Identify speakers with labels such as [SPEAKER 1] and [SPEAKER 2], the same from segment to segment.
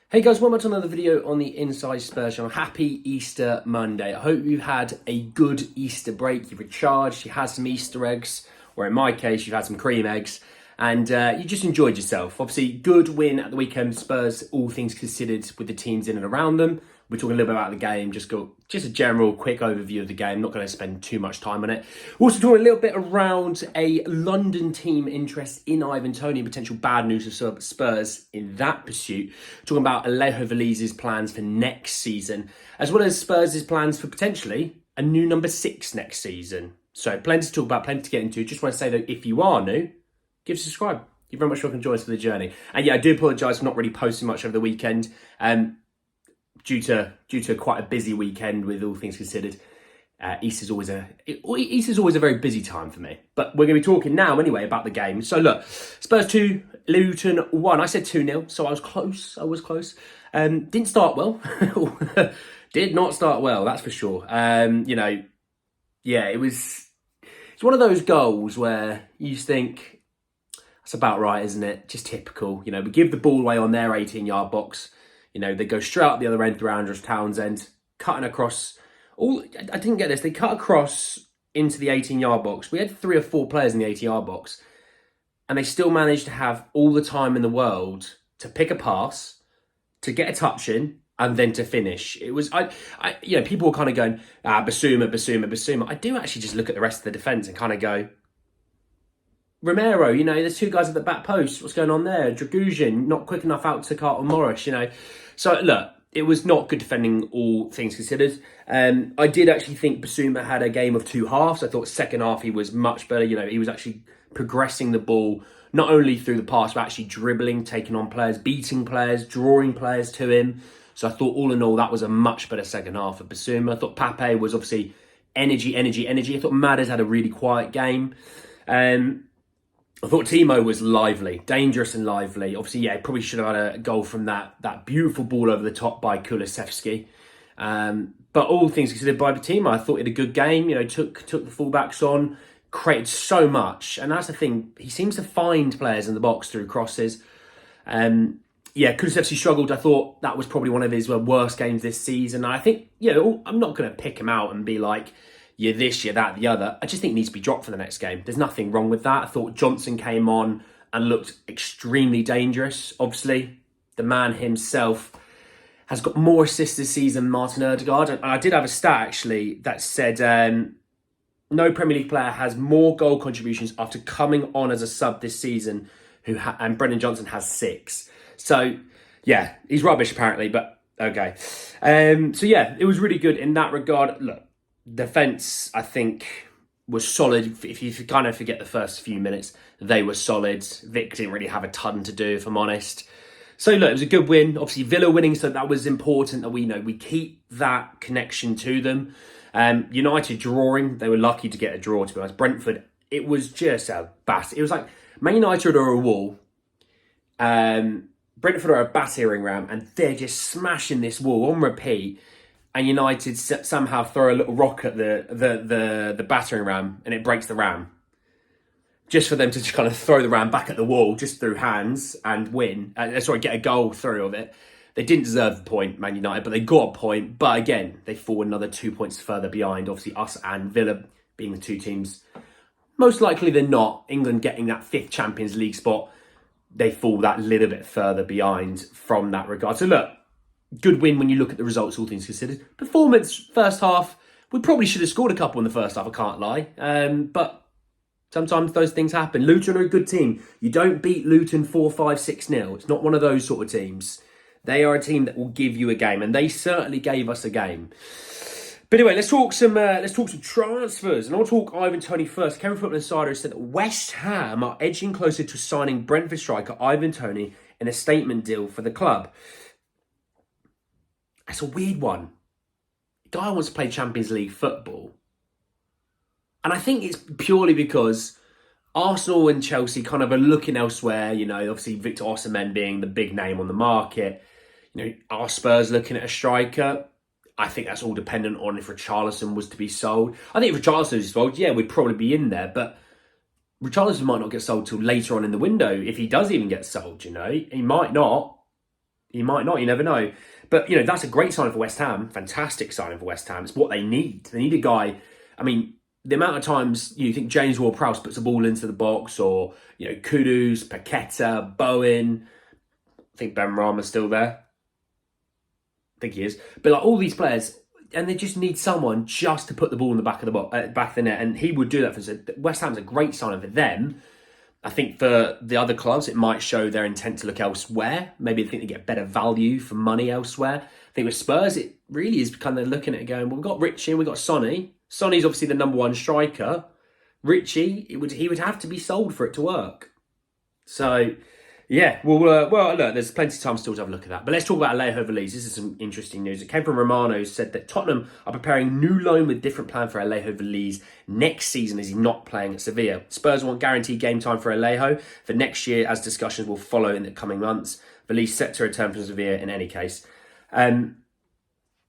[SPEAKER 1] Hey guys, welcome back to another video on the Inside Spurs channel. Happy Easter Monday. I hope you've had a good Easter break. You've recharged, you had some Easter eggs, or in my case, you've had some cream eggs, and you just enjoyed yourself. Obviously, good win at the weekend. Spurs, all things considered, with the teams in and around them. We're talking a little bit about the game, just a general quick overview of the game. Not going to spend too much time on it. We're also talking a little bit around a London team interest in Ivan Toney, potential bad news for Spurs in that pursuit. Talking about Alejo Veliz's plans for next season, as well as Spurs' plans for potentially a new number 6 next season. So plenty to talk about, plenty to get into. Just want to say that if you are new, give us a subscribe. You're very much welcome to join us for the journey. And yeah, I do apologise for not really posting much over the weekend. Due to quite a busy weekend with all things considered, Easter's always a very busy time for me. But we're going to be talking now anyway about the game. So look, Spurs 2, Luton 1. I said 2-0, so I was close. Didn't start well. Did not start well, that's for sure. It's one of those goals where you just think, that's about right, isn't it? Just typical. We give the ball away on their 18-yard box. They go straight up the other end through Andros Townsend, cutting across. I didn't get this. They cut across into the 18-yard box. We had 3 or 4 players in the 18-yard box, and they still managed to have all the time in the world to pick a pass, to get a touch in, and then to finish. It was, people were kind of going, Basuma. I do actually just look at the rest of the defence and kind of go, Romero, there's 2 guys at the back post. What's going on there? Dragosian, not quick enough out to Carlton Morris, So, look, it was not good defending, all things considered. I did actually think Basuma had a game of 2 halves. I thought second half he was much better. He was actually progressing the ball, not only through the pass, but actually dribbling, taking on players, beating players, drawing players to him. So I thought all in all, that was a much better second half of Basuma. I thought Pape was obviously energy. I thought Madders had a really quiet game. I thought Timo was lively, dangerous and lively. Obviously, probably should have had a goal from that beautiful ball over the top by Kulusevski. But all things considered by Timo, I thought he had a good game. Took the fullbacks on, created so much. And that's the thing, he seems to find players in the box through crosses. Kulusevski struggled. I thought that was probably one of his worst games this season. And I think, I'm not going to pick him out and be like, you're this, you're that, the other. I just think he needs to be dropped for the next game. There's nothing wrong with that. I thought Johnson came on and looked extremely dangerous. Obviously, the man himself has got more assists this season than Martin Ødegaard. And I did have a stat, actually, that said no Premier League player has more goal contributions after coming on as a sub this season, and Brendan Johnson has 6. So, yeah, he's rubbish, apparently, but okay. It was really good in that regard. Look, defence, I think, was solid. If you kind of forget the first few minutes, they were solid. Vic didn't really have a ton to do, if I'm honest. So look, it was a good win. Obviously, Villa winning, so that was important that we keep that connection to them. United drawing, they were lucky to get a draw, to be honest. Brentford, it was just a bat. It was like Man United are a wall. Brentford are a battering ram, and they're just smashing this wall on repeat. And United somehow throw a little rock at the battering ram, and it breaks the ram. Just for them to just kind of throw the ram back at the wall, just through hands, and win. Get a goal through of it. They didn't deserve the point, Man United, but they got a point. But again, they fall another 2 points further behind. Obviously, us and Villa being the 2 teams. Most likely than not, England getting that 5th Champions League spot, they fall that little bit further behind from that regard. So look, good win when you look at the results, all things considered. Performance, first half, we probably should have scored a couple in the first half, I can't lie. But sometimes those things happen. Luton are a good team. You don't beat Luton 4-5, 6-0. It's not one of those sort of teams. They are a team that will give you a game, and they certainly gave us a game. But anyway, let's talk some transfers, and I'll talk Ivan Toney first. Kevin Football Insider said that West Ham are edging closer to signing Brentford striker Ivan Toney in a statement deal for the club. It's a weird one. The guy wants to play Champions League football. And I think it's purely because Arsenal and Chelsea kind of are looking elsewhere. Obviously Victor Osimhen being the big name on the market. Are Spurs looking at a striker? I think that's all dependent on if Richarlison was to be sold. I think if Richarlison is sold, we'd probably be in there. But Richarlison might not get sold till later on in the window. If he does even get sold, he might not. He might not, you never know. But, that's a great sign for West Ham. Fantastic sign for West Ham. It's what they need. They need a guy, the amount of times you think James Ward-Prowse puts a ball into the box, or, Kudus, Paqueta, Bowen. I think Ben Rama's still there. I think he is. But all these players, and they just need someone just to put the ball in the back of the net, and he would do that for us. West Ham's a great sign for them. I think for the other clubs, it might show their intent to look elsewhere. Maybe they think they get better value for money elsewhere. I think with Spurs, it really is kind of looking at it going, well, we've got Richie and we've got Sonny. Sonny's obviously the number one striker. Richie, he would have to be sold for it to work. So, yeah, well, look, there's plenty of time still to have a look at that. But let's talk about Alejo Veliz. This is some interesting news. It came from Romano, who said that Tottenham are preparing a new loan with different plan for Alejo Veliz next season as he's not playing at Sevilla. Spurs want guaranteed game time for Alejo for next year, as discussions will follow in the coming months. Veliz set to return from Sevilla in any case.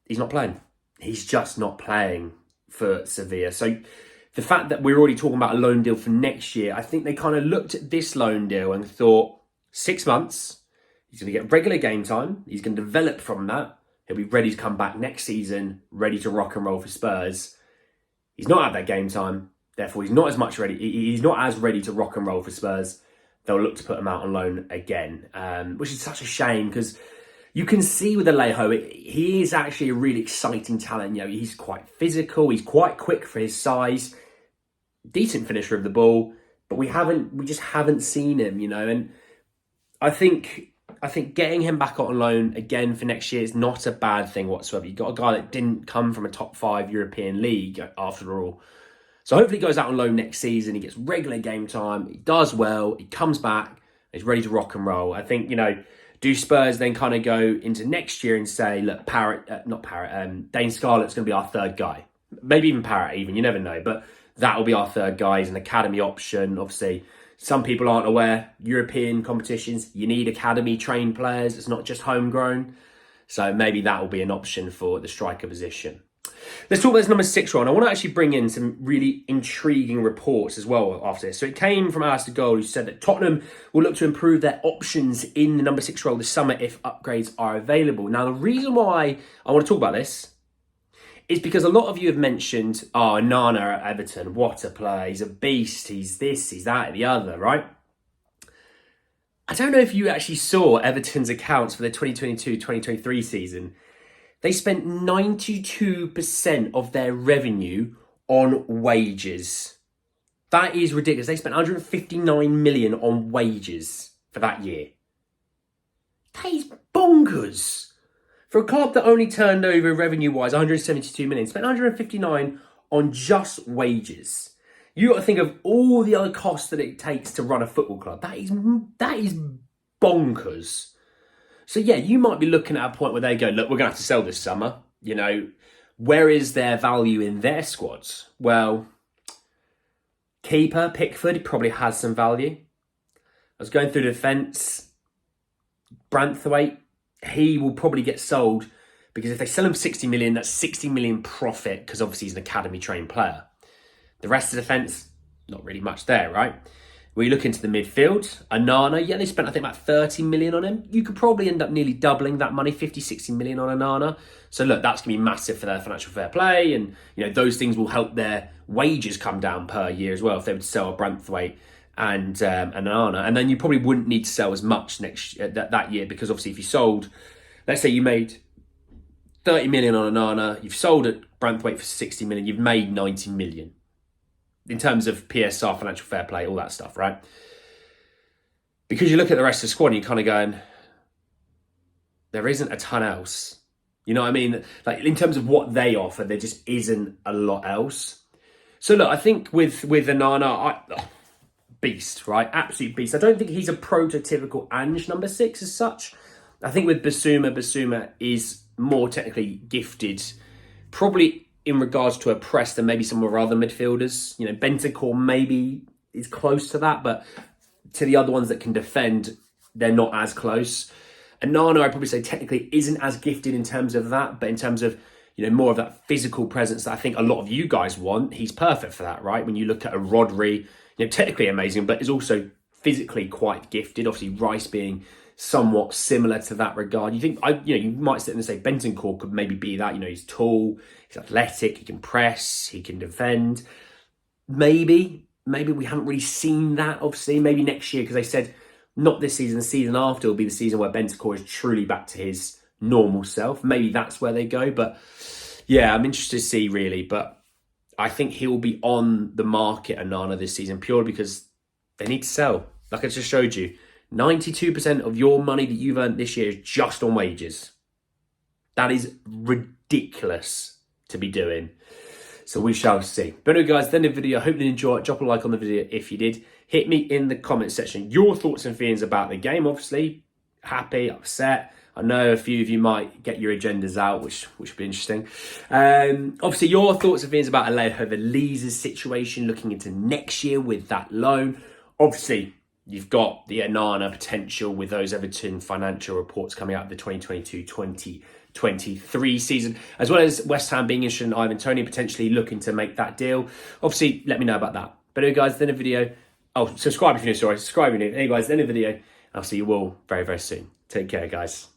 [SPEAKER 1] He's not playing. He's just not playing for Sevilla. So the fact that we're already talking about a loan deal for next year, I think they kind of looked at this loan deal and thought, 6 months, he's going to get regular game time. He's going to develop from that. He'll be ready to come back next season, ready to rock and roll for Spurs. He's not at that game time. Therefore, he's not as much ready. He's not as ready to rock and roll for Spurs. They'll look to put him out on loan again, which is such a shame because you can see with Alejo, he is actually a really exciting talent. He's quite physical. He's quite quick for his size. Decent finisher of the ball, but we just haven't seen him, and I think getting him back on loan again for next year is not a bad thing whatsoever. You've got a guy that didn't come from a top 5 European league after all. So hopefully he goes out on loan next season. He gets regular game time. He does well. He comes back. He's ready to rock and roll. I think, do Spurs then kind of go into next year and say, look, Dane Scarlett's going to be our third guy. Maybe even Parrott even. You never know. But that will be our third guy. He's an academy option. Obviously, some people aren't aware, European competitions, you need academy-trained players. It's not just homegrown. So maybe that will be an option for the striker position. Let's talk about this number 6 role. And I want to actually bring in some really intriguing reports as well after this. So it came from Alistair Gold, who said that Tottenham will look to improve their options in the number 6 role this summer if upgrades are available. Now, the reason why I want to talk about this is because a lot of you have mentioned, Onana at Everton, what a player, he's a beast, he's this, he's that, the other, right? I don't know if you actually saw Everton's accounts for the 2022-2023 season. They spent 92% of their revenue on wages. That is ridiculous. They spent 159 million on wages for that year. That is bonkers. For a club that only turned over revenue-wise 172 million, spent 159 on just wages. You got to think of all the other costs that it takes to run a football club. That is bonkers. So yeah, you might be looking at a point where they go, look, we're going to have to sell this summer. Where is their value in their squads? Well, keeper Pickford probably has some value. I was going through the defence. Branthwaite, he will probably get sold because if they sell him for 60 million, that's 60 million profit because obviously he's an academy trained player. The rest of the defence, not really much there, right? When you look into the midfield, Onana, they spent I think about 30 million on him. You could probably end up nearly doubling that money, 50, 60 million on Onana. So look, that's going to be massive for their financial fair play, and those things will help their wages come down per year as well if they would sell a Branthwaite and Onana. And then you probably wouldn't need to sell as much that year because obviously if you sold, let's say you made 30 million on Onana, you've sold at Branthwaite for 60 million, you've made 90 million. In terms of PSR, financial fair play, all that stuff, right? Because you look at the rest of the squad and you're kind of going, there isn't a ton else. You know what I mean? Like in terms of what they offer, there just isn't a lot else. So look, I think with Onana, beast, right? Absolute beast. I don't think he's a prototypical Ange number 6 as such. I think with Basuma is more technically gifted, probably in regards to a press than maybe some of our other midfielders. Bentancur maybe is close to that, but to the other ones that can defend, they're not as close. And Nana, I'd probably say technically isn't as gifted in terms of that, but in terms of, more of that physical presence that I think a lot of you guys want, he's perfect for that, right? When you look at a Rodri, technically amazing, but is also physically quite gifted. Obviously, Rice being somewhat similar to that regard. You think, you might sit there and say Bentancur could maybe be that. He's tall, he's athletic, he can press, he can defend. Maybe we haven't really seen that, obviously. Maybe next year, because they said not this season, the season after will be the season where Bentancur is truly back to his normal self. Maybe that's where they go. But yeah, I'm interested to see, really. But I think he'll be on the market, Onana, this season, purely because they need to sell. Like I just showed you, 92% of your money that you've earned this year is just on wages. That is ridiculous to be doing. So we shall see. But anyway, guys, then the video. I hope you enjoyed it. Drop a like on the video if you did. Hit me in the comment section your thoughts and feelings about the game. Obviously, happy, upset. I know a few of you might get your agendas out, which would be interesting. Obviously, your thoughts and feelings about Alejo Veliz's situation looking into next year with that loan. Obviously, you've got the Onana potential with those Everton financial reports coming out of the 2022-2023 season, as well as West Ham being interested in Ivan Toney, potentially looking to make that deal. Obviously, let me know about that. But anyway, guys, then a video. Oh, subscribe if you're new. Sorry, subscribe if you're new. Anyway, guys, then a video. I'll see you all very, very soon. Take care, guys.